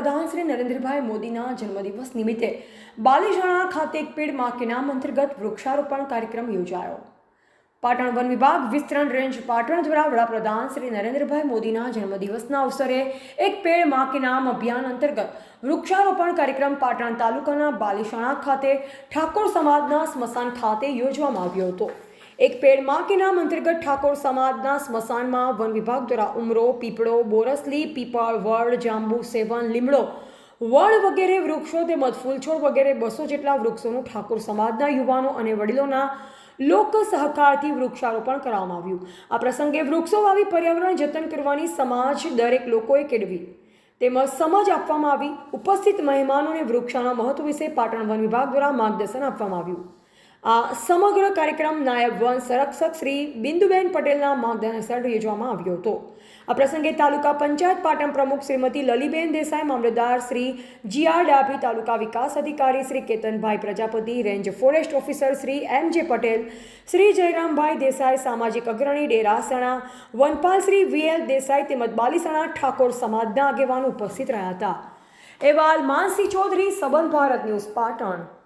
વડાપ્રધાન શ્રી નરેન્દ્રભાઈ મોદીના જન્મદિવસ નિમિત્તે બાલીજાણા ખાતે એક પેડ માં કે નામ અંતર્ગત વૃક્ષારોપણ કાર્યક્રમ યોજાયો। પાટણ વન વિભાગ વિસ્તરણ રેન્જ પાટણ દ્વારા વડાપ્રધાન શ્રી નરેન્દ્રભાઈ મોદીના જન્મદિવસના અવસરે એક પેડ માં કે નામ અભિયાન અંતર્ગત વૃક્ષારોપણ કાર્યક્રમ પાટણ તાલુકાના બાલીજાણા ખાતે ઠાકોર સમાજના સ્મશાન ખાતે યોજવામાં આવ્યો હતો। એક પેડ માં કે નામ અંતર્ગત ઠાકોર સમાજના સ્મશાનમાં વન વિભાગ દ્વારા ઉમરો, પીપળો, બોરસલી, પીપળ, વડ, જાંબુ, સેવન, લીમડો, વડ વગેરે વૃક્ષો તેમજ ફૂલછોડ વગેરે 200 જેટલા વૃક્ષોનું ઠાકોર સમાજના યુવાનો અને વડીલોના લોક સહકારથી વૃક્ષારોપણ કરવામાં આવ્યું। આ પ્રસંગે વૃક્ષો વાવી પર્યાવરણ જતન કરવાની સમાજ દરેક લોકોએ કેળવી તેમજ સમજ આપવામાં આવી। ઉપસ્થિત મહેમાનોને વૃક્ષોના મહત્વ વિશે પાટણ વન વિભાગ દ્વારા માર્ગદર્શન આપવામાં આવ્યું। આ સમગ્ર કાર્યક્રમ નાયબ વન સંરક્ષક શ્રી બિંદુબેન પટેલના માર્ગદર્શન હેઠળ યોજવામાં આવ્યો હતો। આ પ્રસંગે તાલુકા પંચાયત પાટણ પ્રમુખ શ્રીમતી લલીબેન દેસાઈ, મામલતદાર શ્રી જીઆર ડાભી, તાલુકા વિકાસ અધિકારી Shri Ketanbhai Prajapati, range forest officer Shri M J. Patel, Shri Jayrambhai Desai, સામાજિક અગ્રણી ડેરાસણા વનપાલ શ્રી વી.એલ. દેસાઈ તેમજ બાલીસણા ઠાકોર સમાજના આગેવાનો ઉપસ્થિત રહ્યા હતા। અહેવાલ માનસી ચૌધરી, સંબંધ ભારત ન્યૂઝ, પાટણ।